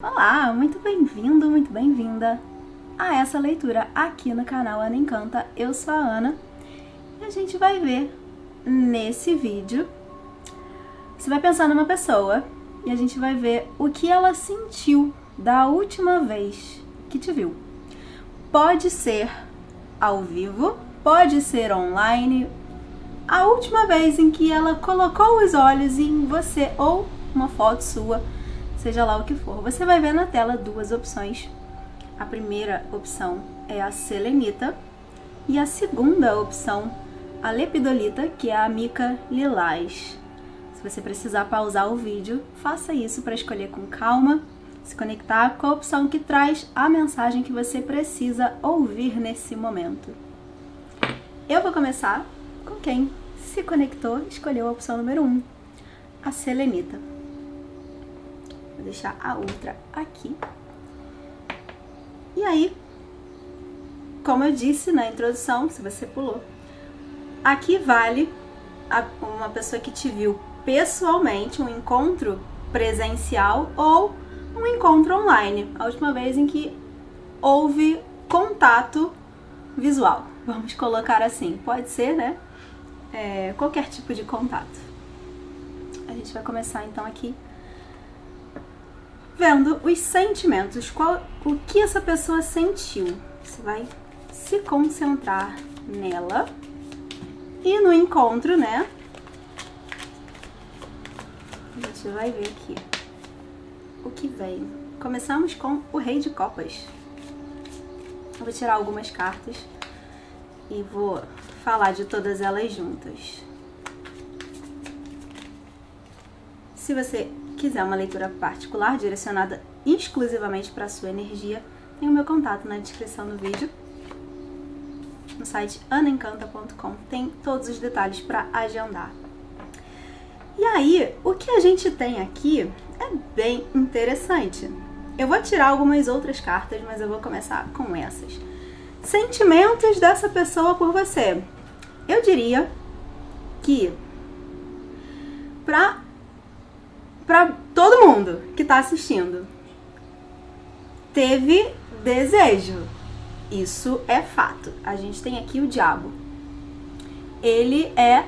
Olá, muito bem-vindo, muito bem-vinda a essa leitura aqui no canal Ana Encanta. Eu sou a Ana e a gente vai ver nesse vídeo. Você vai pensar numa pessoa e a gente vai ver o que ela sentiu da última vez que te viu. Pode ser ao vivo, pode ser online, a última vez em que ela colocou os olhos em você ou uma foto sua, seja lá o que for. Você vai ver na tela duas opções. A primeira opção é a selenita e a segunda opção, a lepidolita, que é a mica lilás. Se você precisar pausar o vídeo, faça isso para escolher com calma, se conectar com a opção que traz a mensagem que você precisa ouvir nesse momento. Eu vou começar com quem se conectou e escolheu a opção número 1, a selenita. Vou deixar a outra aqui. E aí, como eu disse na introdução, se você pulou, aqui vale uma pessoa que te viu pessoalmente, um encontro presencial ou um encontro online, a última vez em que houve contato visual. Vamos colocar assim, pode ser, né? Qualquer tipo de contato. A gente vai começar então aqui vendo os sentimentos, o que essa pessoa sentiu. Você vai se concentrar nela e no encontro, né? A gente vai ver aqui o que vem. Começamos com o Rei de Copas. Eu vou tirar algumas cartas e vou falar de todas elas juntas. Se você quiser uma leitura particular direcionada exclusivamente para a sua energia, tem o meu contato na descrição do vídeo. No site anaencanta.com tem todos os detalhes para agendar. E aí, o que a gente tem aqui é bem interessante. Eu vou tirar algumas outras cartas, mas eu vou começar com essas. Sentimentos dessa pessoa por você. Eu diria que para todo mundo que está assistindo, teve desejo. Isso é fato. A gente tem aqui o diabo. Ele é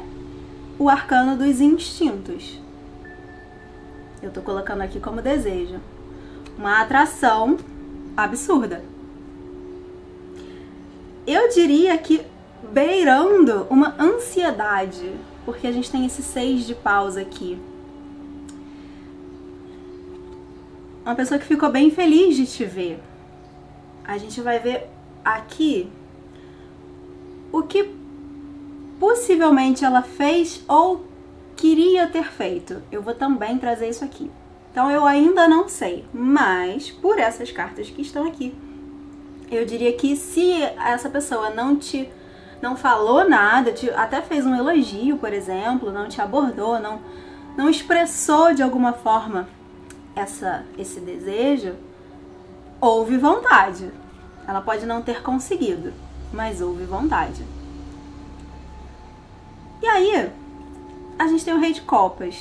o arcano dos instintos. Eu tô colocando aqui como desejo. Uma atração absurda. Eu diria que beirando uma ansiedade, porque a gente tem esse 6 de paus aqui. Uma pessoa que ficou bem feliz de te ver. A gente vai ver aqui o que possivelmente ela fez ou queria ter feito. Eu vou também trazer isso aqui. Então eu ainda não sei, mas por essas cartas que estão aqui, eu diria que se essa pessoa não falou nada, até fez um elogio, por exemplo, não te abordou, não expressou de alguma forma esse desejo, houve vontade. Ela pode não ter conseguido, mas houve vontade. E aí, a gente tem o Rei de Copas.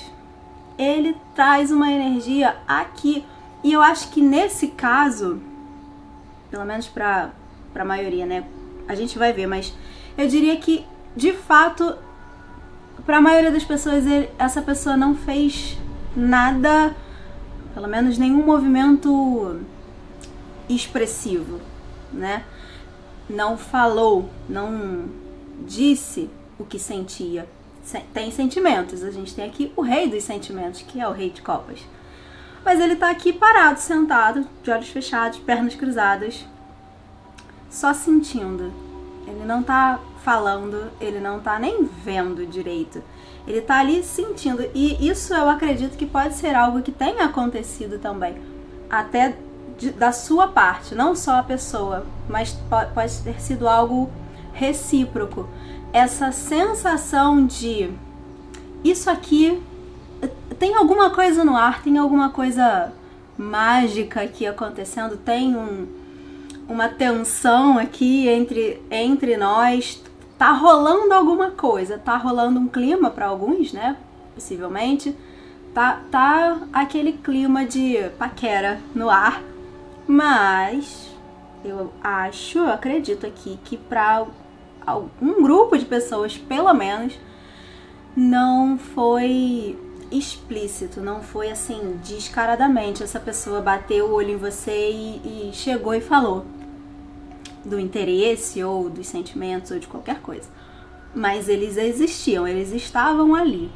Ele traz uma energia aqui, e eu acho que nesse caso, pelo menos para a maioria, né? A gente vai ver, mas eu diria que, de fato, para a maioria das pessoas, essa pessoa não fez nada, pelo menos nenhum movimento expressivo, né? Não falou, não disse o que sentia. Tem sentimentos, a gente tem aqui o rei dos sentimentos, que é o Rei de Copas. Mas ele tá aqui parado, sentado, de olhos fechados, pernas cruzadas, só sentindo. Ele não tá falando, ele não tá nem vendo direito. Ele tá ali sentindo, e isso eu acredito que pode ser algo que tenha acontecido também, até da sua parte, não só a pessoa, mas pode ter sido algo recíproco. Essa sensação de isso aqui tem alguma coisa no ar, tem alguma coisa mágica aqui acontecendo, tem uma tensão aqui entre nós, tá rolando alguma coisa, tá rolando um clima para alguns, né? Possivelmente, Tá aquele clima de paquera no ar, mas eu acredito aqui que pra um grupo de pessoas, pelo menos, não foi explícito, não foi assim, descaradamente essa pessoa bateu o olho em você e chegou e falou do interesse ou dos sentimentos ou de qualquer coisa. Mas eles existiam, eles estavam ali.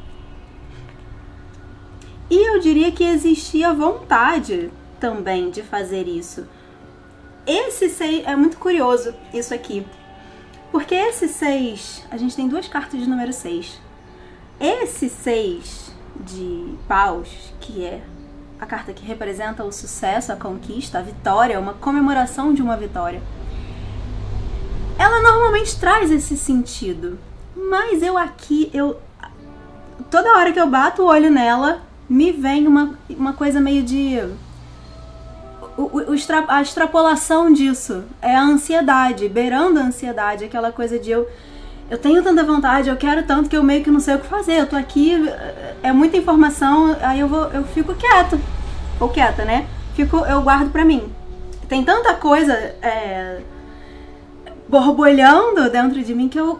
E eu diria que existia vontade também de fazer isso. Esse 6, é muito curioso isso aqui, porque esse 6, a gente tem duas cartas de número 6. Esse 6 de paus, que é a carta que representa o sucesso, a conquista, a vitória, uma comemoração de uma vitória, ela normalmente traz esse sentido. Mas toda hora que eu bato o olho nela, me vem uma coisa meio de... a extrapolação disso é a ansiedade, beirando a ansiedade, aquela coisa de eu tenho tanta vontade, eu quero tanto que eu meio que não sei o que fazer, eu tô aqui, é muita informação, aí eu fico quieto, ou quieta, né? Eu guardo pra mim. Tem tanta coisa borbulhando dentro de mim que eu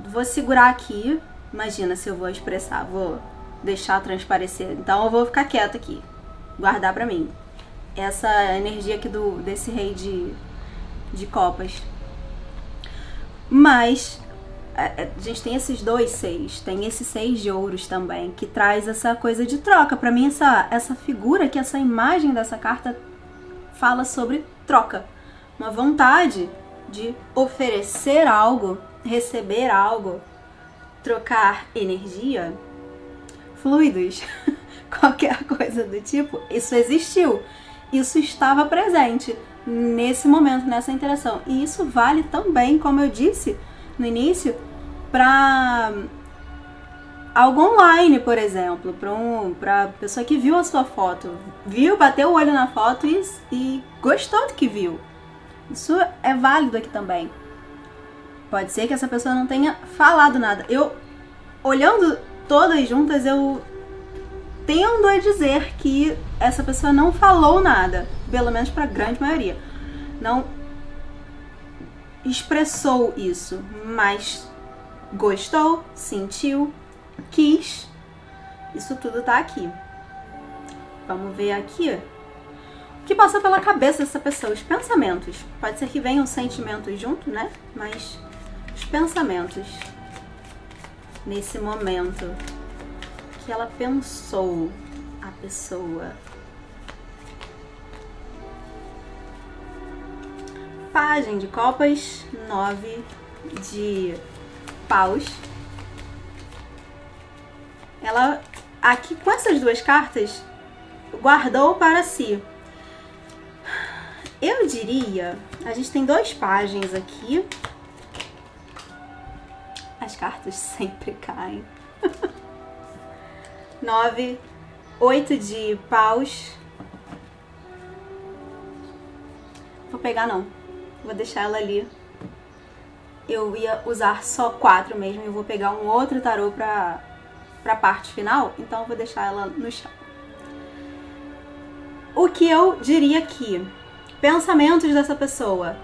vou segurar aqui. Imagina se eu vou expressar, vou deixar transparecer. Então eu vou ficar quieta aqui, guardar pra mim. Essa energia aqui desse rei de copas. Mas a gente tem esses dois 6, tem esse 6 de ouros também, que traz essa coisa de troca. Pra mim, essa figura aqui, essa imagem dessa carta fala sobre troca. Uma vontade de oferecer algo, receber algo, trocar energia, fluidos, qualquer coisa do tipo. Isso existiu, isso estava presente nesse momento, nessa interação. E isso vale também, como eu disse no início, para algo online, por exemplo, para pessoa que viu a sua foto, bateu o olho na foto e gostou do que viu. Isso é válido aqui também. Pode ser que essa pessoa não tenha falado nada. Olhando todas juntas, eu tendo a dizer que essa pessoa não falou nada, pelo menos para a grande maioria. Não expressou isso, mas gostou, sentiu, quis. Isso tudo tá aqui. Vamos ver aqui o que passa pela cabeça dessa pessoa, os pensamentos. Pode ser que venham sentimentos junto, né? Mas os pensamentos nesse momento que ela pensou, a pessoa. Pagem de copas, 9 de paus. Ela, aqui com essas duas cartas, guardou para si. Eu diria, a gente tem 2 páginas aqui. As cartas sempre caem. 9, 8 de paus. Vou pegar não, vou deixar ela ali. Eu ia usar só 4 mesmo, eu vou pegar um outro tarô pra parte final, então eu vou deixar ela no chão. O que eu diria aqui? Pensamentos dessa pessoa.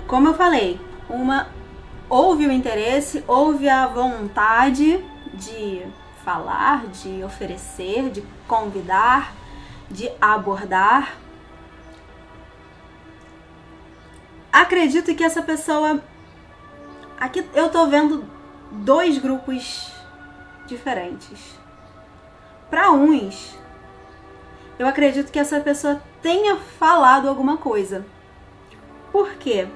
Como eu falei, houve o interesse, houve a vontade de falar, de oferecer, de convidar, de abordar. Acredito que essa pessoa... Aqui eu tô vendo 2 grupos diferentes. Para uns, eu acredito que essa pessoa tenha falado alguma coisa. Por quê?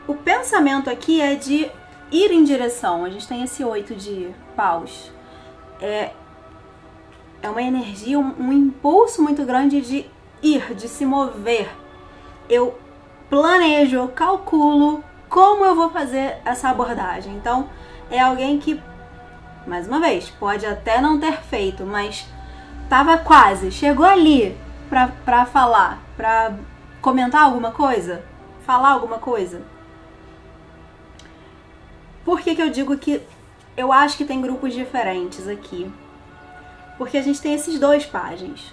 O pensamento aqui é de ir em direção. A gente tem esse 8 de paus. É uma energia, um impulso muito grande de ir, de se mover. Eu planejo, eu calculo como eu vou fazer essa abordagem. Então, é alguém que, mais uma vez, pode até não ter feito, mas tava quase, chegou ali pra falar, pra comentar alguma coisa, falar alguma coisa. Por que eu digo que eu acho que tem grupos diferentes aqui? Porque a gente tem esses dois pajens.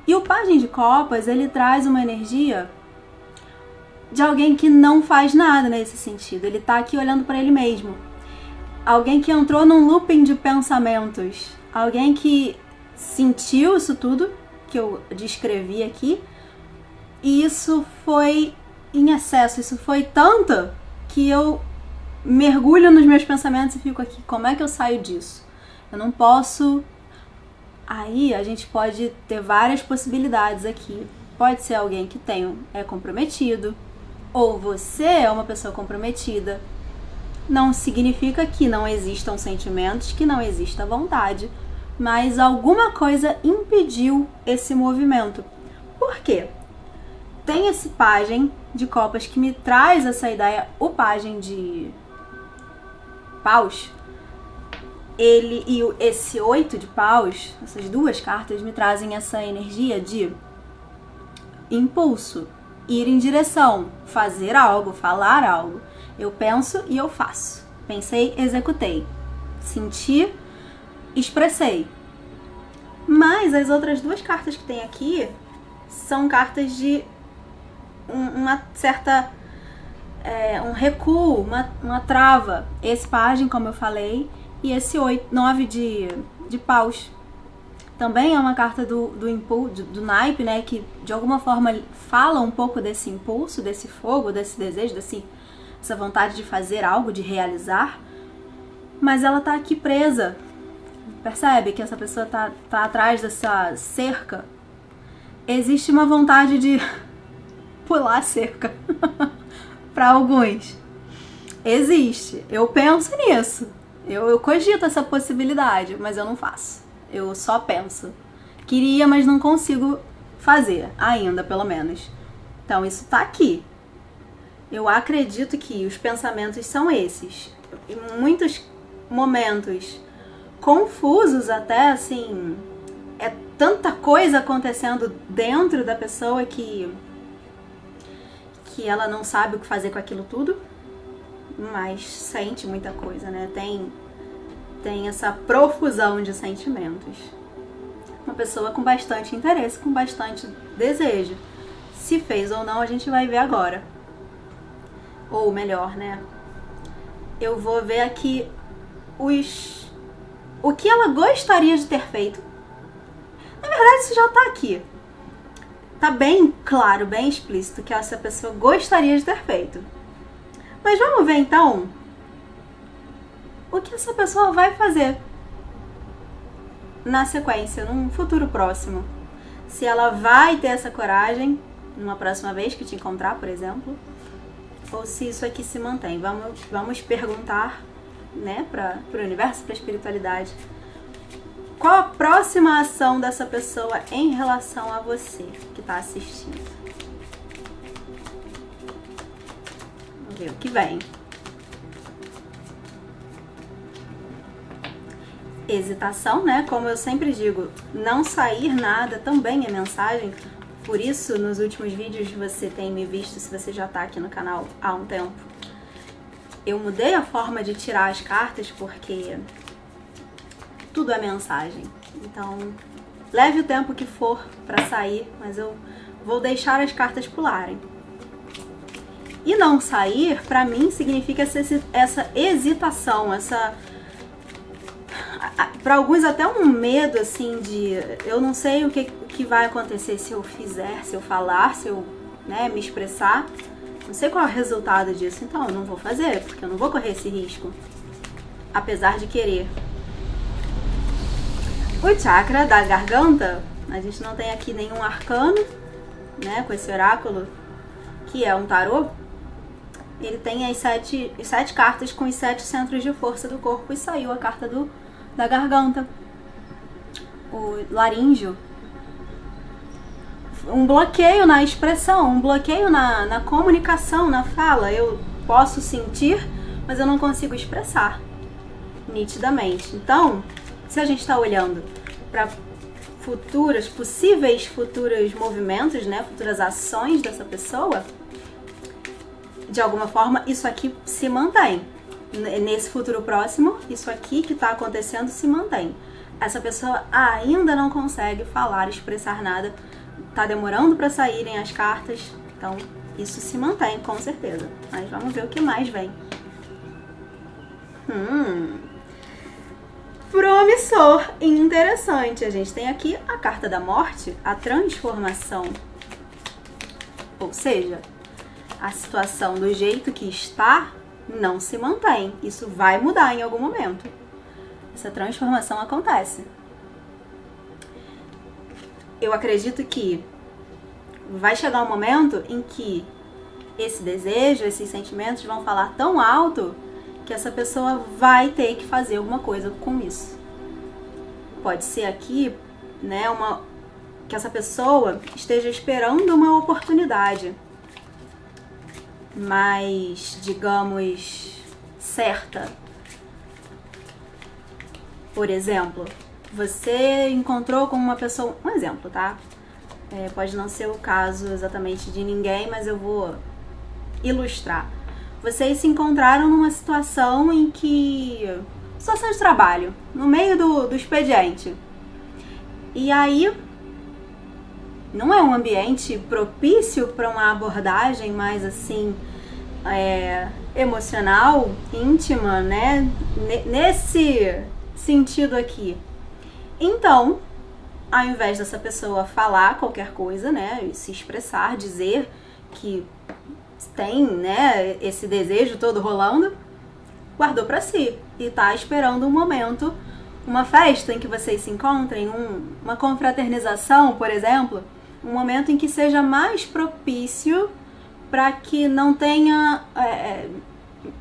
E o pajem de copas, ele traz uma energia de alguém que não faz nada nesse sentido. Ele tá aqui olhando para ele mesmo. Alguém que entrou num looping de pensamentos. Alguém que sentiu isso tudo que eu descrevi aqui. E isso foi em excesso. Isso foi tanto que eu mergulho nos meus pensamentos e fico aqui. Como é que eu saio disso? Eu não posso... Aí a gente pode ter várias possibilidades aqui. Pode ser alguém que é comprometido, ou você é uma pessoa comprometida. Não significa que não existam sentimentos, que não exista vontade, mas alguma coisa impediu esse movimento. Por quê? Tem esse pajem de copas que me traz essa ideia, o pajem de paus. Ele e esse 8 de paus, essas duas cartas me trazem essa energia de impulso, ir em direção, fazer algo, falar algo. Eu penso e eu faço. Pensei, executei. Senti, expressei. Mas as outras duas cartas que tem aqui são cartas de uma certa... um recuo, uma trava. Esse pajem, como eu falei... E esse 9 de paus também é uma carta do impulso, do naipe, né? Que de alguma forma fala um pouco desse impulso, desse fogo, desse desejo, essa vontade de fazer algo, de realizar. Mas ela tá aqui presa. Percebe que essa pessoa tá atrás dessa cerca? Existe uma vontade de pular a cerca. Para alguns. Existe. Eu penso nisso. Eu cogito essa possibilidade, mas eu não faço. Eu só penso. Queria, mas não consigo fazer, ainda, pelo menos. Então, isso tá aqui. Eu acredito que os pensamentos são esses. Em muitos momentos confusos até, assim... É tanta coisa acontecendo dentro da pessoa que ela não sabe o que fazer com aquilo tudo. Mas sente muita coisa, né? Tem essa profusão de sentimentos. Uma pessoa com bastante interesse, com bastante desejo. Se fez ou não, a gente vai ver agora. Ou melhor, né? Eu vou ver aqui o que ela gostaria de ter feito. Na verdade, isso já tá aqui. Tá bem claro, bem explícito que essa pessoa gostaria de ter feito. Mas vamos ver então o que essa pessoa vai fazer na sequência, num futuro próximo. Se ela vai ter essa coragem numa próxima vez que te encontrar, por exemplo, ou se isso aqui se mantém. Vamos perguntar, né, para o universo, para a espiritualidade, qual a próxima ação dessa pessoa em relação a você que está assistindo. Ver o que vem. Hesitação, né? Como eu sempre digo, não sair nada também é mensagem. Por isso, nos últimos vídeos você tem me visto, se você já tá aqui no canal há um tempo. Eu mudei a forma de tirar as cartas porque tudo é mensagem. Então, leve o tempo que for pra sair, mas eu vou deixar as cartas pularem. E não sair, pra mim, significa essa hesitação, pra alguns até um medo, assim, de... Eu não sei o que vai acontecer se eu fizer, se eu falar, se eu, né, me expressar. Não sei qual é o resultado disso, então eu não vou fazer, porque eu não vou correr esse risco. Apesar de querer. O chakra da garganta, a gente não tem aqui nenhum arcano, né, com esse oráculo, que é um tarô. Ele tem as sete cartas com os 7 centros de força do corpo e saiu a carta da garganta. O laríngeo. Um bloqueio na expressão, um bloqueio na comunicação, na fala. Eu posso sentir, mas eu não consigo expressar nitidamente. Então, se a gente está olhando para possíveis futuros movimentos, né, futuras ações dessa pessoa, de alguma forma, isso aqui se mantém. Nesse futuro próximo, isso aqui que está acontecendo se mantém. essa pessoa ainda não consegue falar, expressar nada, tá demorando para saírem as cartas, então isso se mantém, com certeza. Mas vamos ver o que mais vem. Promissor e interessante. A gente tem aqui a carta da morte, a transformação. Ou seja, a situação do jeito que está não se mantém. Isso vai mudar em algum momento. Essa transformação acontece. Eu acredito que vai chegar um momento em que esse desejo, esses sentimentos vão falar tão alto que essa pessoa vai ter que fazer alguma coisa com isso. Pode ser aqui, né, que essa pessoa esteja esperando uma oportunidade mais, digamos, certa. Por exemplo, você encontrou com uma pessoa... Um exemplo, tá? Pode não ser o caso exatamente de ninguém, mas eu vou ilustrar. Vocês se encontraram numa situação em que... Situação de trabalho, no meio do expediente. E aí, não é um ambiente propício para uma abordagem mais assim, emocional, íntima, né? Nesse sentido aqui. Então, ao invés dessa pessoa falar qualquer coisa, né? E se expressar, dizer que tem, né, esse desejo todo rolando, guardou pra si e tá esperando um momento, uma festa em que vocês se encontrem, uma confraternização, por exemplo, um momento em que seja mais propício para que não tenha,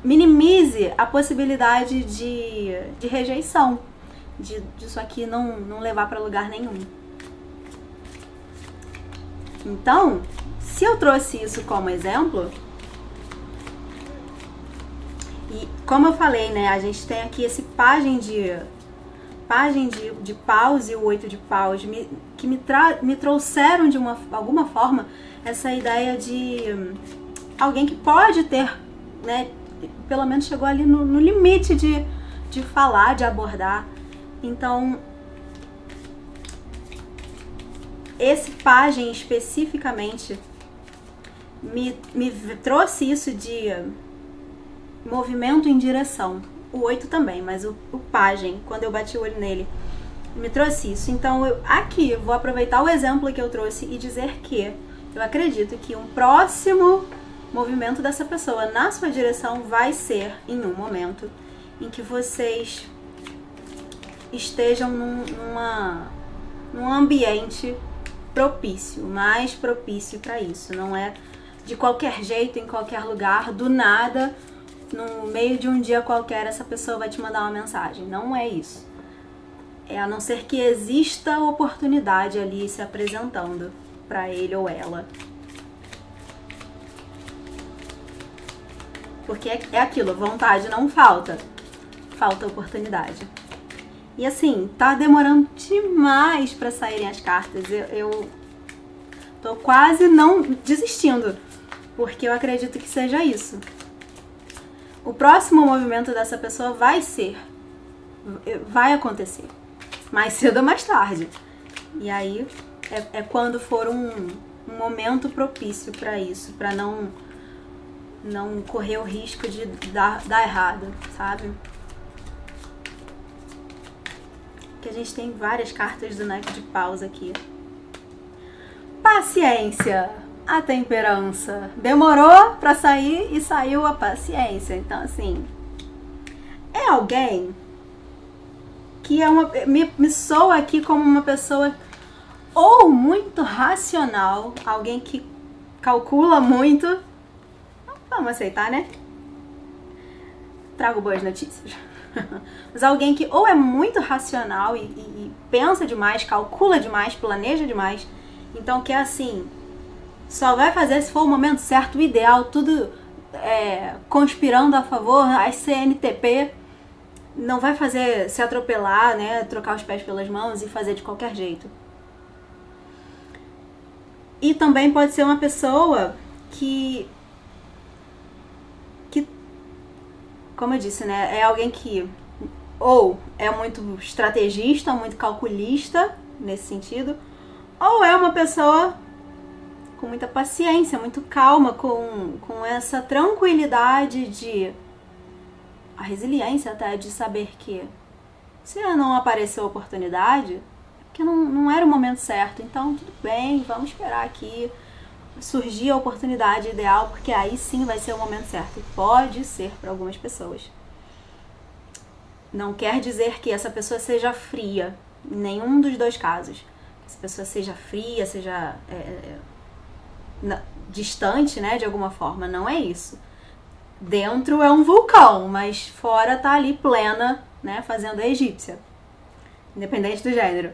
minimize a possibilidade de rejeição, disso aqui não levar para lugar nenhum. Então, se eu trouxe isso como exemplo, e como eu falei, né, a gente tem aqui esse pajem de paus e o 8 de paus que me trouxeram de alguma forma essa ideia de alguém que pode ter, né, pelo menos chegou ali no limite de falar, de abordar. Então, esse pajem especificamente me trouxe isso de movimento em direção. O 8 também, mas o pajem, quando eu bati o olho nele, me trouxe isso. Então, aqui vou aproveitar o exemplo que eu trouxe e dizer que eu acredito que um próximo movimento dessa pessoa na sua direção vai ser em um momento em que vocês estejam num ambiente propício, mais propício para isso. Não é de qualquer jeito, em qualquer lugar, do nada, no meio de um dia qualquer, essa pessoa vai te mandar uma mensagem. Não é isso. É a não ser que exista oportunidade ali se apresentando para ele ou ela. Porque é aquilo, vontade não falta. Falta oportunidade. E assim, tá demorando demais para saírem as cartas. Eu tô quase não desistindo, porque eu acredito que seja isso. O próximo movimento dessa pessoa vai acontecer, mais cedo ou mais tarde. E aí é quando for um momento propício para isso, para não correr o risco de dar errado, sabe? Que a gente tem várias cartas do naipe de paus aqui. Paciência, a temperança. Demorou pra sair e saiu a paciência. Então, assim, é alguém que me soa aqui como uma pessoa ou muito racional, alguém que calcula muito. Vamos aceitar, né? Trago boas notícias. Mas alguém que ou é muito racional e pensa demais, calcula demais, planeja demais. Então que é assim, só vai fazer se for o momento certo, o ideal, tudo conspirando a favor, as CNTP. Não vai fazer se atropelar, né? Trocar os pés pelas mãos e fazer de qualquer jeito. E também pode ser uma pessoa que como eu disse, né, é alguém que ou é muito estrategista, muito calculista nesse sentido, ou é uma pessoa com muita paciência, muito calma, com essa tranquilidade de... a resiliência até de saber que se não apareceu a oportunidade, que não era o momento certo, então tudo bem, vamos esperar aqui surgir a oportunidade ideal, porque aí sim vai ser o momento certo. Pode ser para algumas pessoas. Não quer dizer que essa pessoa seja fria, em nenhum dos dois casos. Essa pessoa seja fria, seja distante, né, de alguma forma, não é isso. Dentro é um vulcão, mas fora tá ali plena, né, fazendo a egípcia. Independente do gênero.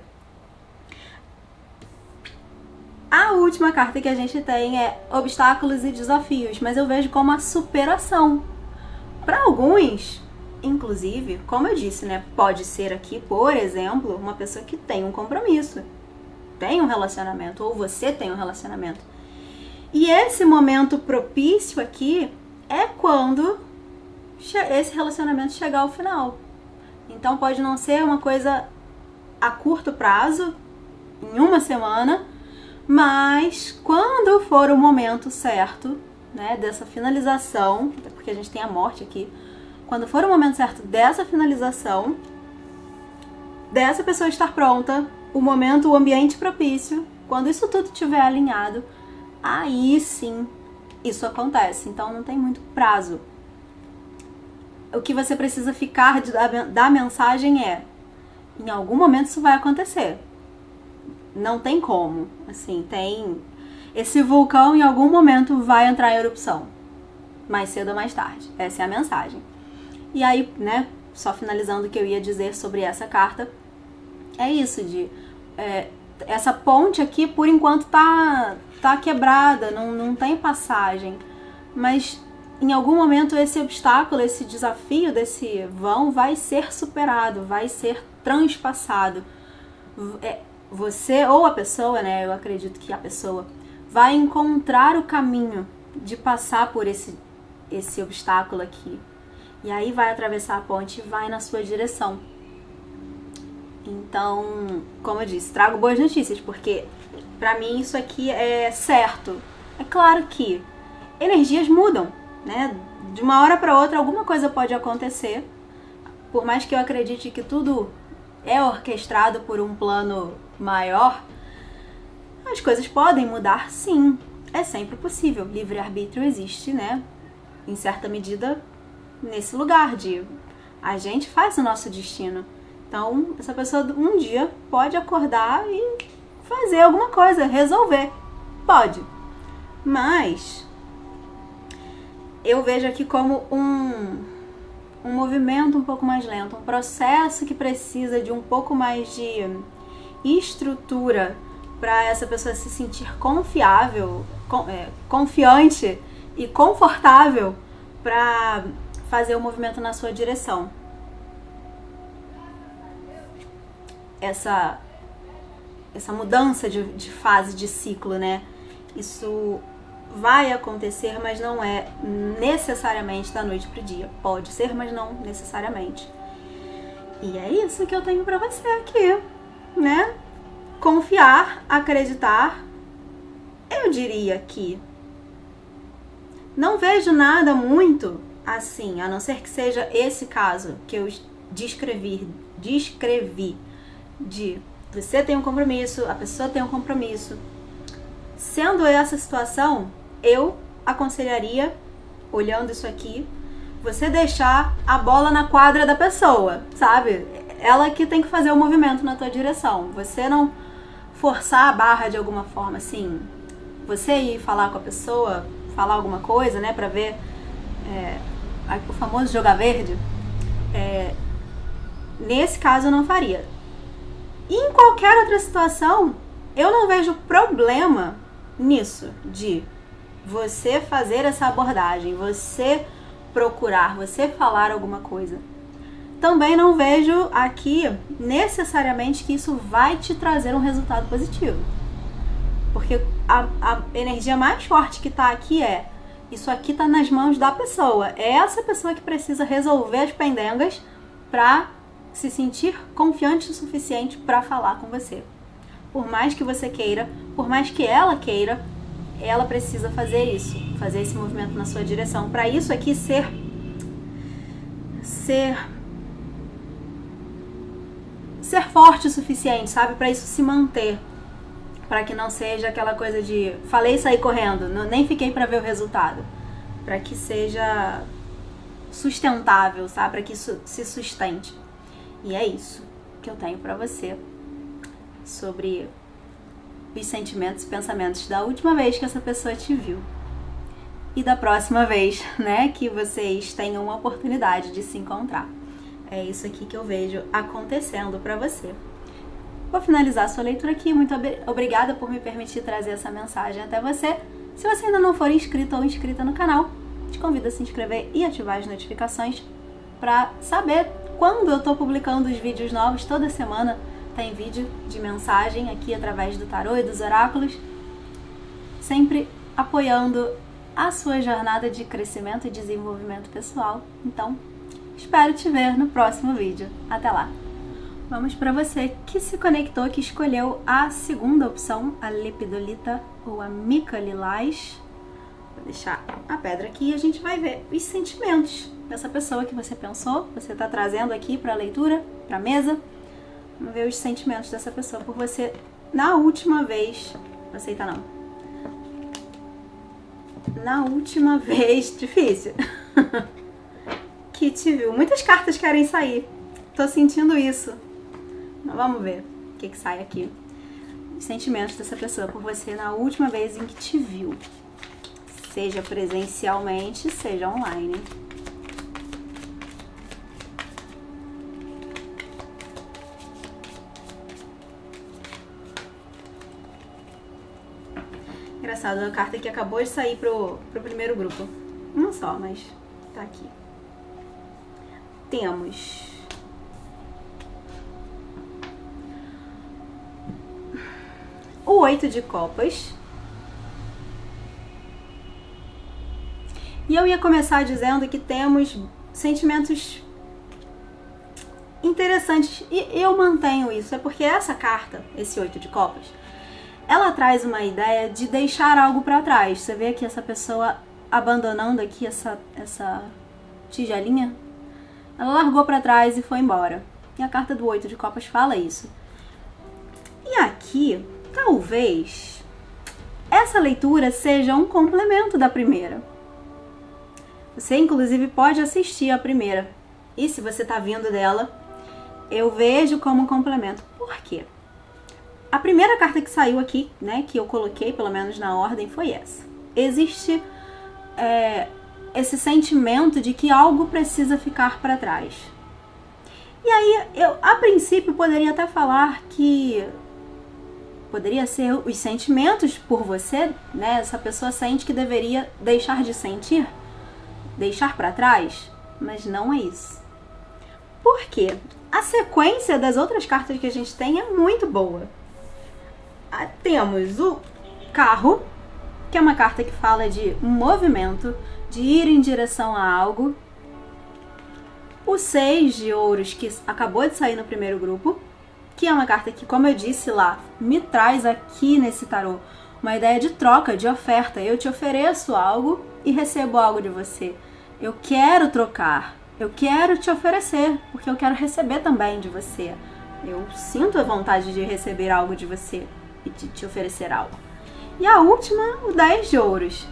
A última carta que a gente tem é obstáculos e desafios, mas eu vejo como a superação. Para alguns, inclusive, como eu disse, né, pode ser aqui, por exemplo, uma pessoa que tem um compromisso, tem um relacionamento, ou você tem um relacionamento. E esse momento propício aqui é quando esse relacionamento chegar ao final. Então pode não ser uma coisa a curto prazo, em uma semana, mas quando for o momento certo, né, dessa finalização, porque a gente tem a morte aqui, quando for o momento certo dessa finalização, dessa pessoa estar pronta, o momento, o ambiente propício, quando isso tudo estiver alinhado, aí sim isso acontece. Então não tem muito prazo. O que você precisa ficar da mensagem é: em algum momento isso vai acontecer. Não tem como. Assim, tem... esse vulcão em algum momento vai entrar em erupção. Mais cedo ou mais tarde. Essa é a mensagem. E aí, né, só finalizando o que eu ia dizer sobre essa carta, é isso, essa ponte aqui, por enquanto, tá quebrada, não tem passagem. Mas em algum momento esse obstáculo, esse desafio desse vão vai ser superado, vai ser transpassado. Você ou a pessoa, né, eu acredito que a pessoa vai encontrar o caminho de passar por esse obstáculo aqui. E aí vai atravessar a ponte e vai na sua direção. Então, como eu disse, trago boas notícias, porque pra mim isso aqui é certo. É claro que energias mudam, né? De uma hora pra outra alguma coisa pode acontecer. Por mais que eu acredite que tudo é orquestrado por um plano maior, as coisas podem mudar, sim. É sempre possível. Livre-arbítrio existe, né? Em certa medida, nesse lugar de a gente faz o nosso destino. Então, essa pessoa um dia pode acordar e fazer alguma coisa, resolver. Pode. Mas eu vejo aqui como um movimento um pouco mais lento, um processo que precisa de um pouco mais de estrutura para essa pessoa se sentir confiante e confortável para fazer o movimento na sua direção. Essa mudança de fase, de ciclo, né? Isso vai acontecer, mas não é necessariamente da noite pro dia. Pode ser, mas não necessariamente. E é isso que eu tenho pra você aqui, né? Confiar, acreditar. Eu diria que não vejo nada muito assim, a não ser que seja esse caso que eu descrevi de você tem um compromisso, a pessoa tem um compromisso. Sendo essa situação, eu aconselharia, olhando isso aqui, você deixar a bola na quadra da pessoa, sabe? Ela que tem que fazer o movimento na tua direção. Você não forçar a barra de alguma forma, assim. Você ir falar com a pessoa, falar alguma coisa, né, pra ver o famoso jogar verde. Nesse caso eu não faria. E em qualquer outra situação, eu não vejo problema nisso, de você fazer essa abordagem, você procurar, você falar alguma coisa. Também não vejo aqui necessariamente que isso vai te trazer um resultado positivo. Porque a energia mais forte que tá aqui isso aqui tá nas mãos da pessoa. É essa pessoa que precisa resolver as pendengas pra se sentir confiante o suficiente para falar com você. Por mais que você queira, por mais que ela queira, ela precisa fazer isso, fazer esse movimento na sua direção. Para isso aqui ser forte o suficiente, sabe? Para isso se manter. Para que não seja aquela coisa de falei e saí correndo, nem fiquei para ver o resultado. Para que seja sustentável, sabe? Para que isso se sustente. E é isso que eu tenho para você sobre os sentimentos e pensamentos da última vez que essa pessoa te viu. E da próxima vez, né, que vocês tenham uma oportunidade de se encontrar. É isso aqui que eu vejo acontecendo para você. Vou finalizar a sua leitura aqui. Muito obrigada por me permitir trazer essa mensagem até você. Se você ainda não for inscrito ou inscrita no canal, te convido a se inscrever e ativar as notificações para saber quando eu estou publicando os vídeos novos. Toda semana tem vídeo de mensagem aqui através do tarô e dos oráculos, sempre apoiando a sua jornada de crescimento e desenvolvimento pessoal. Então, espero te ver no próximo vídeo. Até lá! Vamos para você que se conectou, que escolheu a segunda opção, a lepidolita ou a mica lilás. Vou deixar a pedra aqui e a gente vai ver os sentimentos dessa pessoa que você pensou, você está trazendo aqui para a leitura, para a mesa. Vamos ver os sentimentos dessa pessoa por você na última vez. Não aceita não. Na última vez, difícil, que te viu. Muitas cartas querem sair. Tô sentindo isso. Mas vamos ver o que sai aqui. Os sentimentos dessa pessoa por você na última vez em que te viu. Seja presencialmente, seja online. Engraçado, a carta que acabou de sair pro primeiro grupo. Uma só, mas tá aqui. Temos o 8 de copas. E eu ia começar dizendo que temos sentimentos interessantes. E eu mantenho isso. É porque essa carta, esse 8 de copas, ela traz uma ideia de deixar algo para trás. Você vê aqui essa pessoa abandonando aqui essa tigelinha. Ela largou para trás e foi embora. E a carta do 8 de copas fala isso. E aqui, talvez, essa leitura seja um complemento da primeira. Você, inclusive, pode assistir a primeira. E se você está vindo dela, eu vejo como um complemento. Por quê? A primeira carta que saiu aqui, né, que eu coloquei, pelo menos na ordem, foi essa. Existe esse sentimento de que algo precisa ficar para trás. E aí, eu, a princípio, poderia até falar que poderia ser os sentimentos por você, né? Essa pessoa sente que deveria deixar de sentir, deixar para trás, mas não é isso. Por quê? A sequência das outras cartas que a gente tem é muito boa. Temos o carro, que é uma carta que fala de um movimento, de ir em direção a algo. O 6 de ouros, que acabou de sair no primeiro grupo, que é uma carta que, como eu disse lá, me traz aqui nesse tarô uma ideia de troca, de oferta. Eu te ofereço algo e recebo algo de você. Eu quero trocar, eu quero te oferecer, porque eu quero receber também de você. Eu sinto a vontade de receber algo de você e de te oferecer algo. E a última, o 10 de ouros,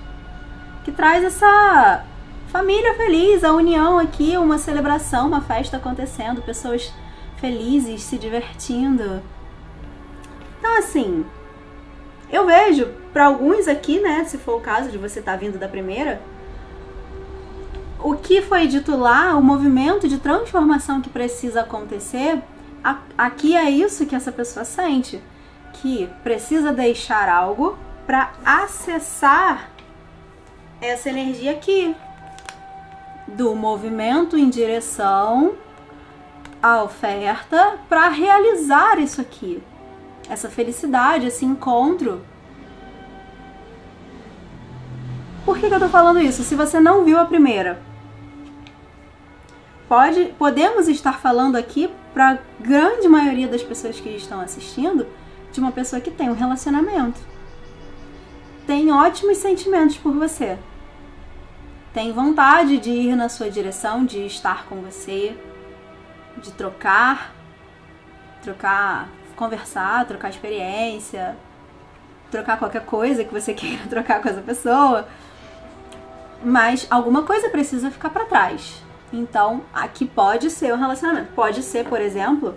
que traz essa família feliz, a união aqui, uma celebração, uma festa acontecendo, pessoas felizes, se divertindo. Então, assim, eu vejo, para alguns aqui, né, se for o caso de você estar vindo da primeira, o que foi dito lá, o movimento de transformação que precisa acontecer, aqui é isso que essa pessoa sente, que precisa deixar algo para acessar essa energia aqui, do movimento em direção à oferta, para realizar isso aqui, essa felicidade, esse encontro. Por que eu tô falando isso? Se você não viu a primeira, podemos estar falando aqui para a grande maioria das pessoas que estão assistindo, de uma pessoa que tem um relacionamento. Tem ótimos sentimentos por você. Tem vontade de ir na sua direção, de estar com você, de trocar, conversar, trocar experiência, trocar qualquer coisa que você queira trocar com essa pessoa. Mas alguma coisa precisa ficar para trás. Então, aqui pode ser um relacionamento. Pode ser, por exemplo,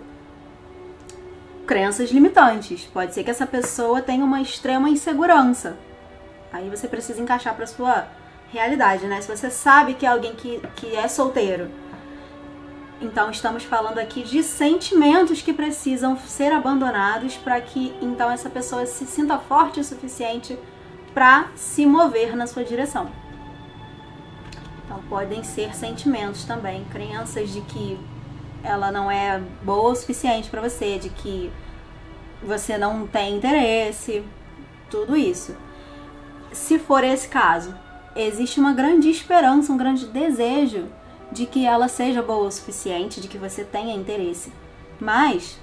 crenças limitantes. Pode ser que essa pessoa tenha uma extrema insegurança. Aí você precisa encaixar para sua realidade, né? Se você sabe que é alguém que é solteiro, então estamos falando aqui de sentimentos que precisam ser abandonados para que então essa pessoa se sinta forte o suficiente para se mover na sua direção. Então podem ser sentimentos também, crenças de que ela não é boa o suficiente para você, de que você não tem interesse, tudo isso. Se for esse caso, existe uma grande esperança, um grande desejo de que ela seja boa o suficiente, de que você tenha interesse. Mas,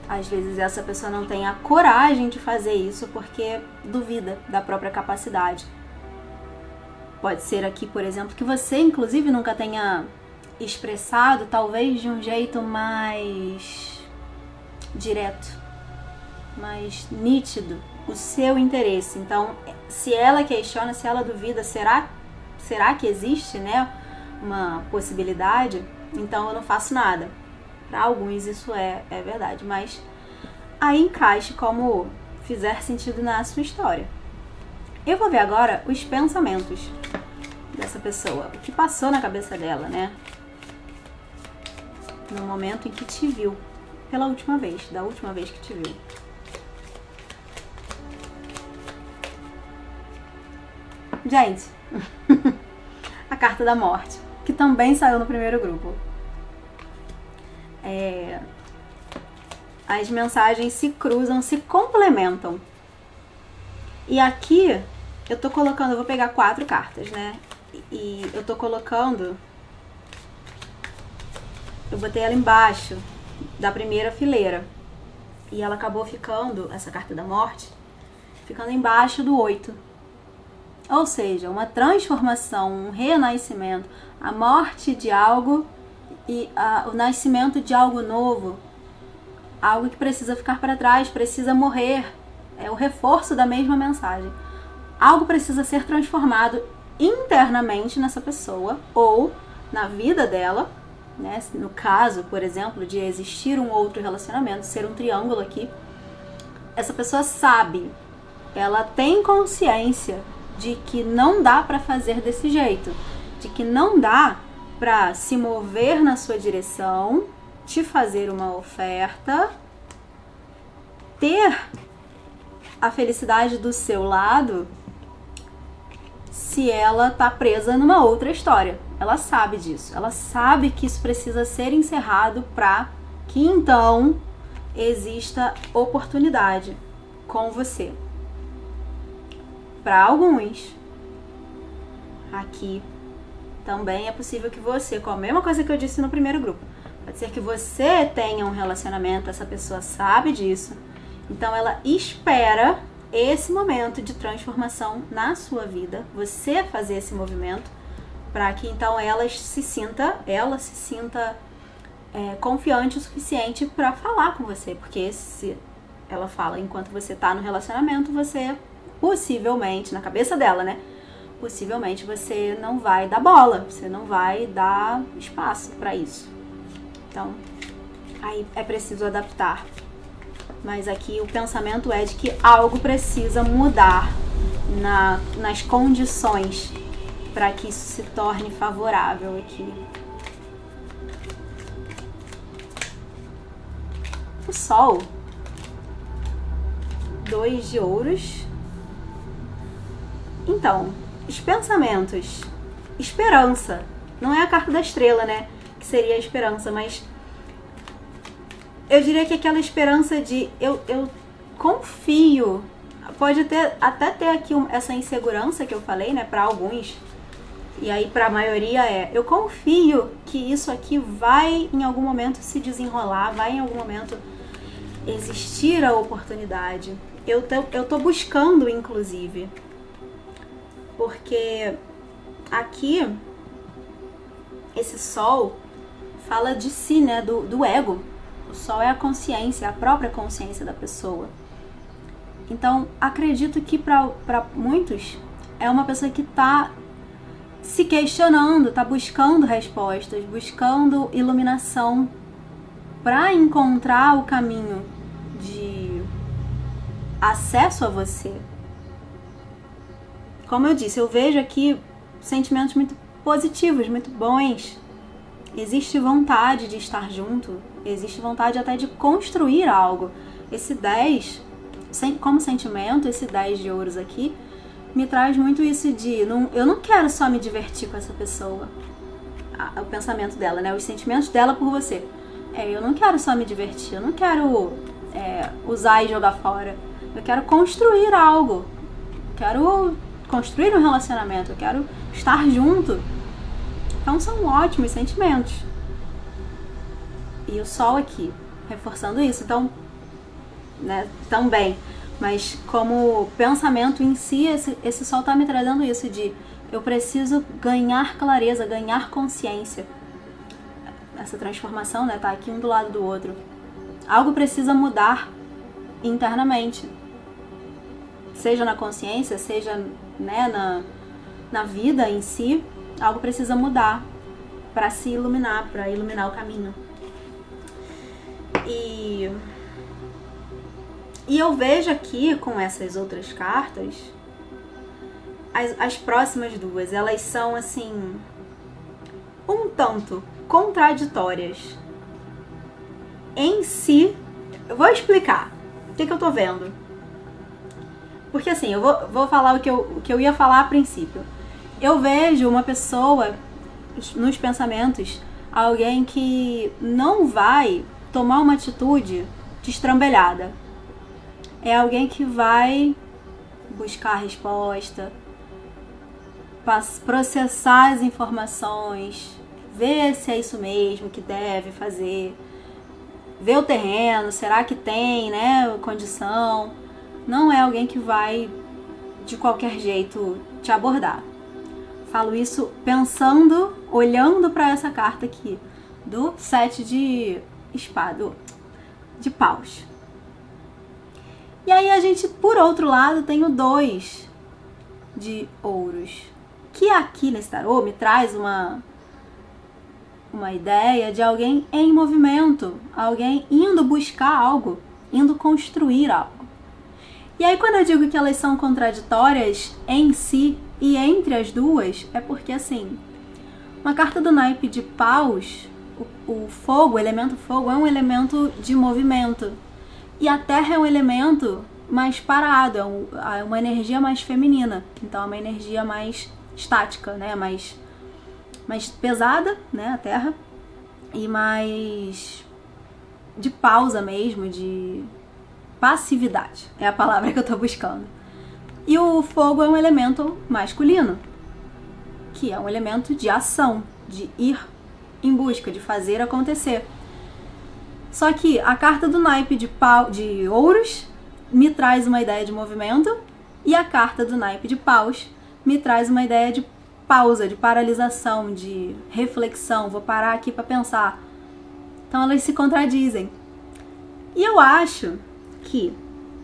às vezes essa pessoa não tem a coragem de fazer isso porque duvida da própria capacidade. Pode ser aqui, por exemplo, que você, inclusive, nunca tenha expressado, talvez de um jeito mais direto, mais nítido, o seu interesse. Então, se ela questiona, se ela duvida, será que existe, né, uma possibilidade? Então eu não faço nada. Para alguns isso é verdade, mas aí encaixe como fizer sentido na sua história. Eu vou ver agora os pensamentos dessa pessoa, o que passou na cabeça dela, né, no momento em que te viu pela última vez, da última vez que te viu. Gente, a carta da morte, que também saiu no primeiro grupo. As mensagens se cruzam, se complementam. E aqui eu tô colocando, eu vou pegar 4 cartas, né? E eu tô colocando, eu botei ela embaixo da primeira fileira. E ela acabou ficando, essa carta da morte, ficando embaixo do 8. Ou seja, uma transformação, um renascimento, a morte de algo e o nascimento de algo novo, algo que precisa ficar para trás, precisa morrer. É o reforço da mesma mensagem. Algo precisa ser transformado internamente nessa pessoa ou na vida dela, né? No caso, por exemplo, de existir um outro relacionamento, ser um triângulo aqui, essa pessoa sabe, ela tem consciência de que não dá para fazer desse jeito, de que não dá para se mover na sua direção, te fazer uma oferta, ter a felicidade do seu lado, se ela tá presa numa outra história. Ela sabe disso, ela sabe que isso precisa ser encerrado para que então exista oportunidade com você. Para alguns, aqui também é possível que você, com a mesma coisa que eu disse no primeiro grupo, pode ser que você tenha um relacionamento, essa pessoa sabe disso, então ela espera esse momento de transformação na sua vida, você fazer esse movimento, para que então ela se sinta confiante o suficiente para falar com você, porque se ela fala enquanto você tá no relacionamento, você possivelmente, na cabeça dela, né? Possivelmente você não vai dar bola, você não vai dar espaço para isso. Então, aí é preciso adaptar. Mas aqui o pensamento é de que algo precisa mudar nas condições para que isso se torne favorável aqui. O Sol. 2 de ouros. Então, os pensamentos, esperança, não é a carta da estrela, né, que seria a esperança, mas eu diria que aquela esperança de eu confio, pode até ter aqui essa insegurança que eu falei, né, para alguns, E aí para a maioria eu confio que isso aqui vai em algum momento se desenrolar, vai em algum momento existir a oportunidade. Eu tô buscando, inclusive, porque aqui esse sol fala de si, né, do ego. O sol é a consciência, a própria consciência da pessoa. Então, acredito que para muitos é uma pessoa que está se questionando, está buscando respostas, buscando iluminação para encontrar o caminho de acesso a você. Como eu disse, eu vejo aqui sentimentos muito positivos, muito bons. Existe vontade de estar junto, existe vontade até de construir algo. Esse 10, como sentimento, esse 10 de ouros aqui, me traz muito isso de, eu não quero só me divertir com essa pessoa. O pensamento dela, né? Os sentimentos dela por você. Eu não quero só me divertir, eu não quero usar e jogar fora. Eu quero construir algo. Eu quero construir um relacionamento, eu quero estar junto. Então são ótimos sentimentos. E o sol aqui, reforçando isso. Então, né, também. Mas como pensamento em si, esse sol tá me trazendo isso de eu preciso ganhar clareza, ganhar consciência. Essa transformação, né, tá aqui um do lado do outro. Algo precisa mudar internamente. Seja na consciência, seja, né, na vida em si, algo precisa mudar para se iluminar, para iluminar o caminho. E eu vejo aqui com essas outras cartas, as próximas duas, elas são assim, um tanto contraditórias. Em si, eu vou explicar o que eu tô vendo. Porque assim, eu vou falar o que eu ia falar a princípio. Eu vejo uma pessoa, nos pensamentos, alguém que não vai tomar uma atitude destrambelhada. É alguém que vai buscar a resposta, processar as informações, ver se é isso mesmo que deve fazer, ver o terreno, será que tem, né, condição. Não é alguém que vai de qualquer jeito te abordar. Falo isso pensando, olhando para essa carta aqui, do 7 de espada, de paus. E aí a gente, por outro lado, tem o 2 de ouros, que aqui nesse tarô me traz uma ideia de alguém em movimento, alguém indo buscar algo, indo construir algo. E aí quando eu digo que elas são contraditórias em si e entre as duas, é porque assim, uma carta do naipe de paus, o fogo, o elemento fogo é um elemento de movimento. E a terra é um elemento mais parado, é uma energia mais feminina. Então é uma energia mais estática, né? Mais pesada, né? A terra. E mais de pausa mesmo, de passividade. É a palavra que eu tô buscando. E o fogo é um elemento masculino, que é um elemento de ação, de ir em busca, de fazer acontecer. Só que a carta do naipe de ouros me traz uma ideia de movimento e a carta do naipe de paus me traz uma ideia de pausa, de paralisação, de reflexão. Vou parar aqui para pensar. Então elas se contradizem. E eu acho que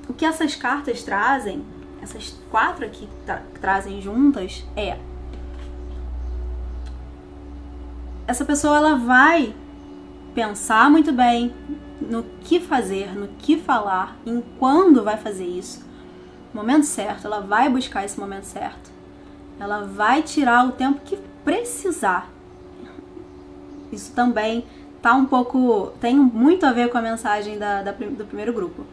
o que essas cartas trazem, essas 4 aqui que trazem juntas, essa pessoa ela vai pensar muito bem no que fazer, no que falar, em quando vai fazer isso. No momento certo, ela vai buscar esse momento certo. Ela vai tirar o tempo que precisar. Isso também tá tem muito a ver com a mensagem do primeiro grupo.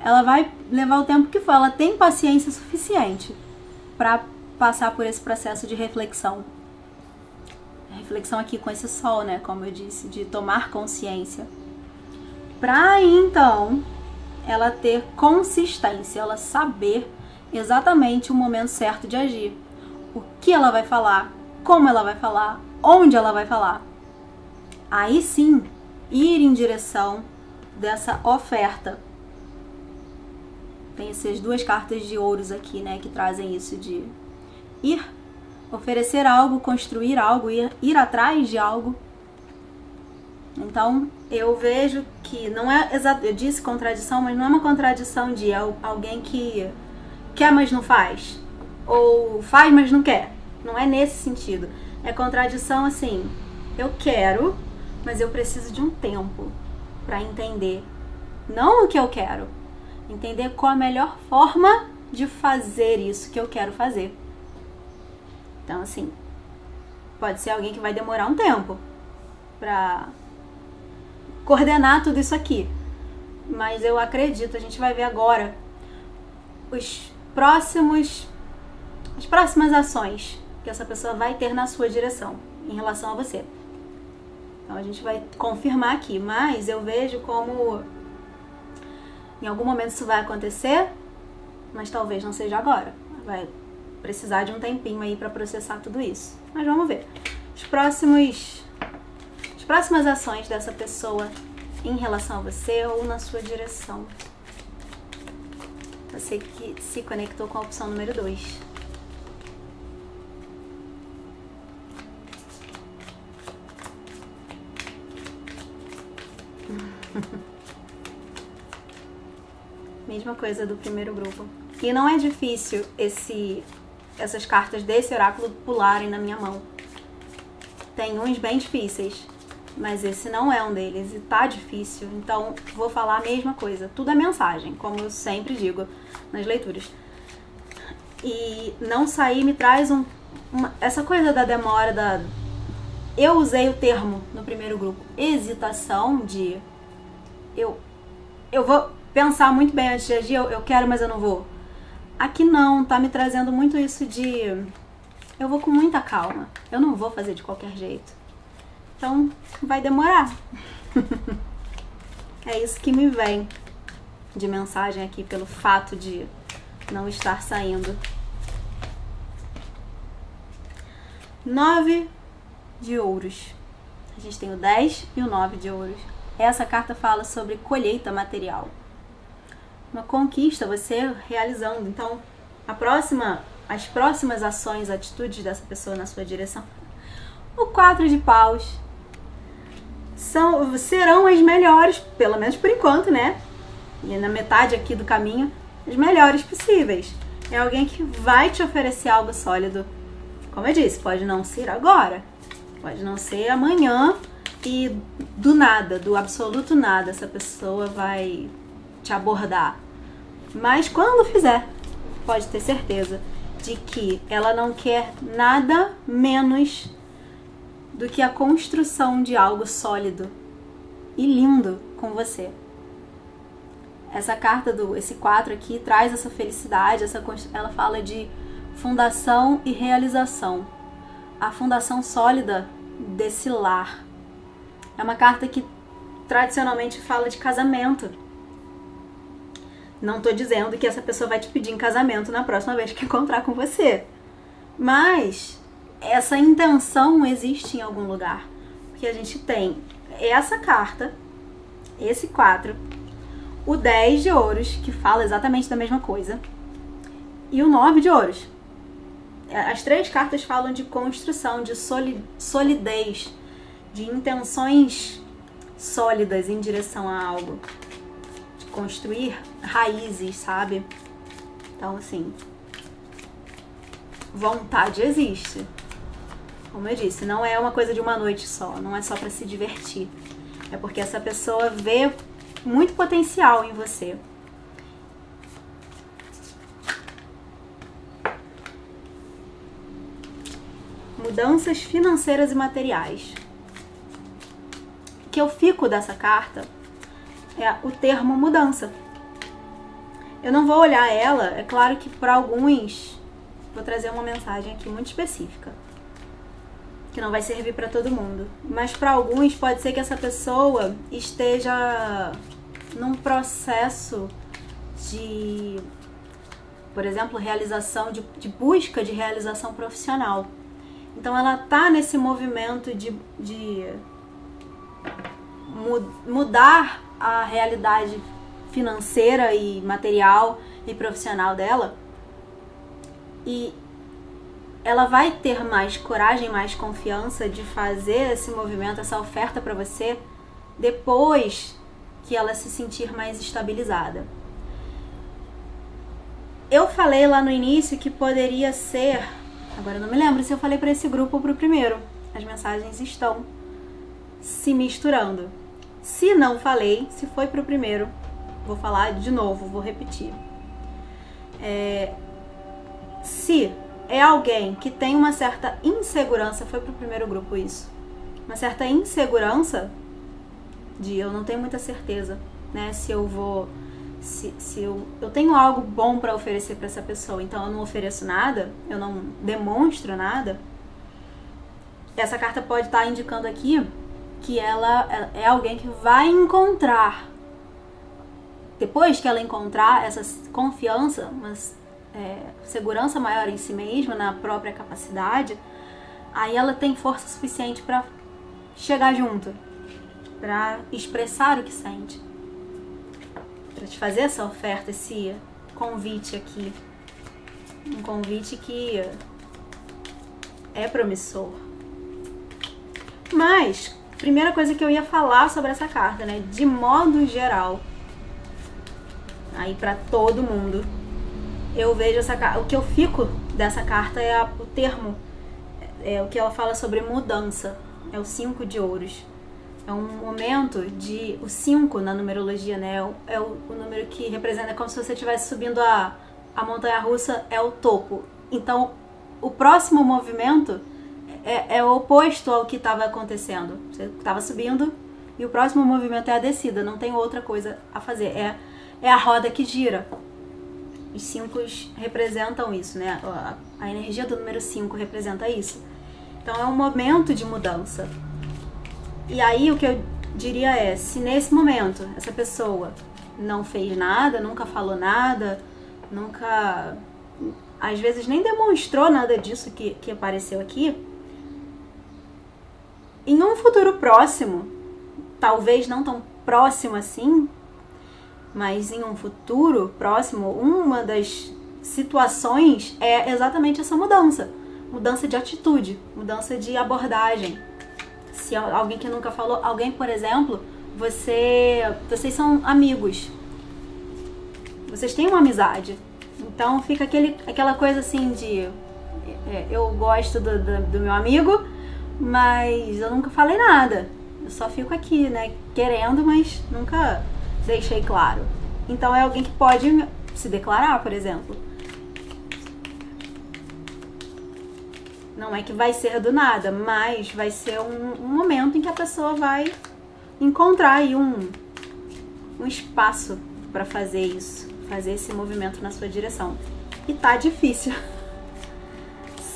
Ela vai levar o tempo que for, ela tem paciência suficiente para passar por esse processo de reflexão. Reflexão aqui com esse sol, né, como eu disse, de tomar consciência. Pra então ela ter consistência, ela saber exatamente o momento certo de agir. O que ela vai falar, como ela vai falar, onde ela vai falar. Aí sim, ir em direção dessa oferta. Tem essas duas cartas de ouros aqui, né, que trazem isso de ir, oferecer algo, construir algo, ir atrás de algo. Então, eu vejo que não é exato, eu disse contradição, mas não é uma contradição de alguém que quer, mas não faz, ou faz, mas não quer. Não é nesse sentido. É contradição assim, eu quero, mas eu preciso de um tempo para entender. Não o que eu quero, entender qual a melhor forma de fazer isso que eu quero fazer. Então, assim, pode ser alguém que vai demorar um tempo pra coordenar tudo isso aqui. Mas eu acredito, a gente vai ver agora as próximas ações que essa pessoa vai ter na sua direção em relação a você. Então a gente vai confirmar aqui, mas eu vejo como em algum momento isso vai acontecer, mas talvez não seja agora. Vai precisar de um tempinho aí para processar tudo isso. Mas vamos ver. As próximas ações dessa pessoa em relação a você ou na sua direção. Você que se conectou com a opção número 2. Mesma coisa do primeiro grupo. E não é difícil essas cartas desse oráculo pularem na minha mão. Tem uns bem difíceis, mas esse não é um deles e tá difícil. Então vou falar a mesma coisa. Tudo é mensagem, como eu sempre digo nas leituras. E não sair me traz essa coisa da demora, eu usei o termo no primeiro grupo, hesitação de eu vou pensar muito bem antes de agir, eu quero, mas eu não vou. Aqui não, tá me trazendo muito isso de eu vou com muita calma, eu não vou fazer de qualquer jeito. Então, vai demorar. É isso que me vem de mensagem aqui, pelo fato de não estar saindo. 9 de ouros. A gente tem o 10 e o 9 de ouros. Essa carta fala sobre colheita material. Uma conquista, você realizando. Então, as próximas ações, atitudes dessa pessoa na sua direção. O 4 de paus serão as melhores, pelo menos por enquanto, né? E na metade aqui do caminho, as melhores possíveis. É alguém que vai te oferecer algo sólido. Como eu disse, pode não ser agora, pode não ser amanhã e do nada, do absoluto nada, essa pessoa vai te abordar. Mas quando fizer, pode ter certeza de que ela não quer nada menos do que a construção de algo sólido e lindo com você. Essa carta esse 4 aqui traz essa felicidade, ela fala de fundação e realização. A fundação sólida desse lar. É uma carta que tradicionalmente fala de casamento. Não tô dizendo que essa pessoa vai te pedir em casamento na próxima vez que encontrar com você. Mas essa intenção existe em algum lugar. Porque a gente tem essa carta, esse 4, o 10 de ouros, que fala exatamente da mesma coisa, e o 9 de ouros. As 3 cartas falam de construção, de solidez, de intenções sólidas em direção a algo. De construir raízes, sabe? Então, assim, vontade existe. Como eu disse, não é uma coisa de uma noite só, não é só pra se divertir. É porque essa pessoa vê muito potencial em você. Mudanças financeiras e materiais. O que eu fico dessa carta é o termo mudança. Eu não vou olhar ela, é claro que para alguns vou trazer uma mensagem aqui muito específica, que não vai servir para todo mundo, mas para alguns pode ser que essa pessoa esteja num processo de, por exemplo, realização, de busca de realização profissional. Então ela tá nesse movimento de mudar a realidade financeira e material e profissional dela, e ela vai ter mais coragem, mais confiança de fazer esse movimento, essa oferta para você, depois que ela se sentir mais estabilizada. Eu falei lá no início que poderia ser, agora eu não me lembro se eu falei para esse grupo ou para o primeiro, as mensagens estão se misturando. Se não falei, se foi para o primeiro, vou falar de novo, vou repetir. Se é alguém que tem uma certa insegurança, foi pro primeiro grupo isso, uma certa insegurança de eu não tenho muita certeza, né, se eu vou, se eu tenho algo bom para oferecer para essa pessoa, então eu não ofereço nada, eu não demonstro nada. Essa carta pode estar indicando aqui que ela é alguém que vai encontrar, depois que ela encontrar essa confiança, mas segurança maior em si mesma, na própria capacidade, aí ela tem força suficiente para chegar junto, para expressar o que sente, para te fazer essa oferta, esse convite aqui, um convite que é promissor. Mas, primeira coisa que eu ia falar sobre essa carta, né, de modo geral, aí para todo mundo, eu vejo essa carta, o que eu fico dessa carta é o termo, o que ela fala sobre mudança, é o 5 de ouros. É um momento de, o 5 na numerologia, né, é o número que representa, como se você estivesse subindo a montanha-russa, é o topo. Então, o próximo movimento é o oposto ao que estava acontecendo. Você estava subindo e o próximo movimento é a descida, não tem outra coisa a fazer, é a roda que gira. Os 5 representam isso, né? A energia do número 5 representa isso. Então é um momento de mudança. E aí o que eu diria é, se nesse momento essa pessoa não fez nada, nunca falou nada, nunca, às vezes nem demonstrou nada disso que apareceu aqui, em um futuro próximo, talvez não tão próximo assim, mas em um futuro próximo, uma das situações é exatamente essa mudança. Mudança de atitude, mudança de abordagem. Se alguém que nunca falou, alguém, por exemplo, vocês são amigos. Vocês têm uma amizade. Então fica aquela coisa assim de... eu gosto do meu amigo, mas eu nunca falei nada. Eu só fico aqui, né, querendo, mas nunca deixei claro. Então é alguém que pode se declarar, por exemplo. Não é que vai ser do nada, mas vai ser um momento em que a pessoa vai encontrar aí um espaço para fazer isso, fazer esse movimento na sua direção. E tá difícil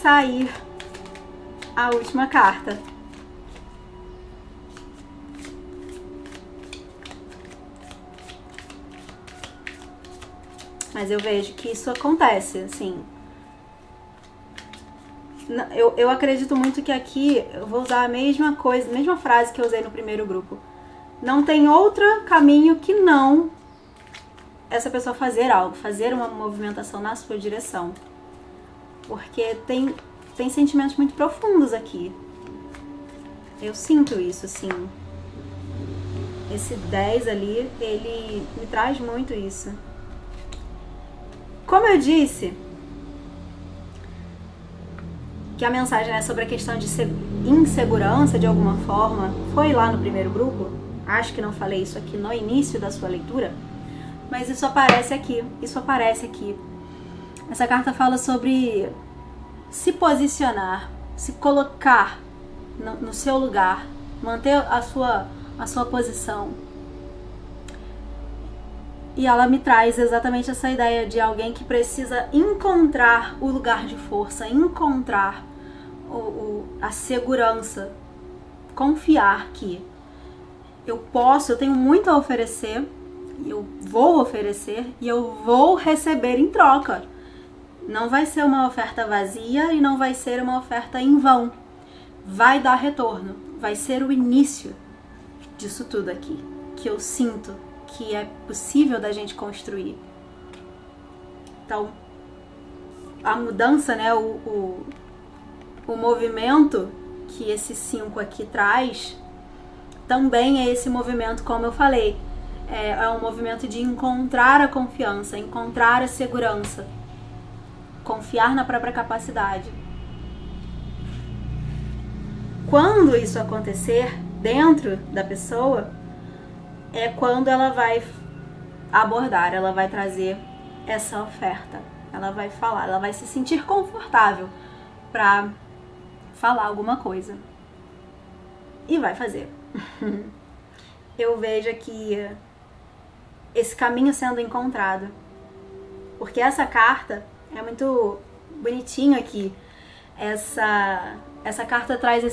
sair a última carta. Mas eu vejo que isso acontece, assim. Eu acredito muito que aqui eu vou usar a mesma coisa, a mesma frase que eu usei no primeiro grupo. Não tem outro caminho que não essa pessoa fazer algo, fazer uma movimentação na sua direção. Porque tem sentimentos muito profundos aqui. Eu sinto isso, sim. Esse 10 ali, ele me traz muito isso. Como eu disse, que a mensagem é sobre a questão de insegurança de alguma forma, foi lá no primeiro grupo, acho que não falei isso aqui no início da sua leitura, mas isso aparece aqui, Essa carta fala sobre se posicionar, se colocar no seu lugar, manter a sua posição. E ela me traz exatamente essa ideia de alguém que precisa encontrar o lugar de força, encontrar a segurança, confiar que eu tenho muito a oferecer, eu vou oferecer e eu vou receber em troca. Não vai ser uma oferta vazia e não vai ser uma oferta em vão. Vai dar retorno. Vai ser o início disso tudo aqui, que eu sinto que é possível da gente construir. Então, a mudança, né, o movimento que esse 5 aqui traz, também é esse movimento, como eu falei, é um movimento de encontrar a confiança, encontrar a segurança, confiar na própria capacidade. Quando isso acontecer dentro da pessoa, é quando ela vai abordar, ela vai trazer essa oferta, ela vai falar, ela vai se sentir confortável para falar alguma coisa e vai fazer. Eu vejo aqui esse caminho sendo encontrado, porque essa carta é muito bonitinho aqui. Essa carta traz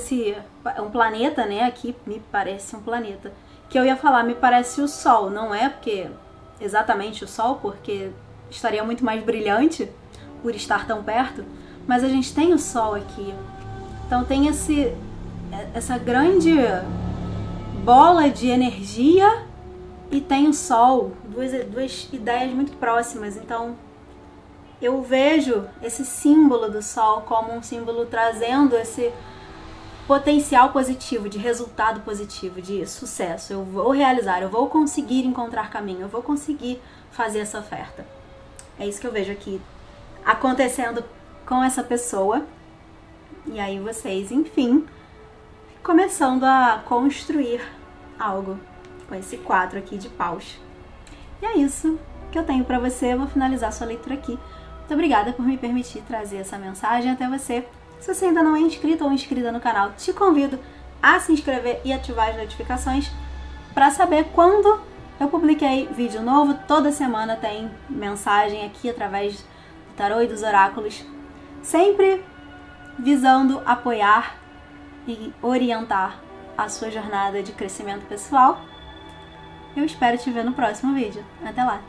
um planeta, né? Aqui me parece um planeta. Que eu ia falar, me parece o Sol. Não é porque exatamente o Sol, porque estaria muito mais brilhante por estar tão perto. Mas a gente tem o Sol aqui. Então tem essa grande bola de energia e tem o Sol. Duas ideias muito próximas. Então eu vejo esse símbolo do Sol como um símbolo trazendo esse potencial positivo, de resultado positivo, de sucesso. Eu vou realizar, eu vou conseguir encontrar caminho, eu vou conseguir fazer essa oferta. É isso que eu vejo aqui acontecendo com essa pessoa. E aí vocês, enfim, começando a construir algo com esse 4 aqui de paus. E é isso que eu tenho pra você. Eu vou finalizar sua leitura aqui. Muito obrigada por me permitir trazer essa mensagem até você. Se você ainda não é inscrito ou inscrita no canal, te convido a se inscrever e ativar as notificações para saber quando eu publiquei vídeo novo. Toda semana tem mensagem aqui através do tarô e dos oráculos, sempre visando apoiar e orientar a sua jornada de crescimento pessoal. Eu espero te ver no próximo vídeo. Até lá!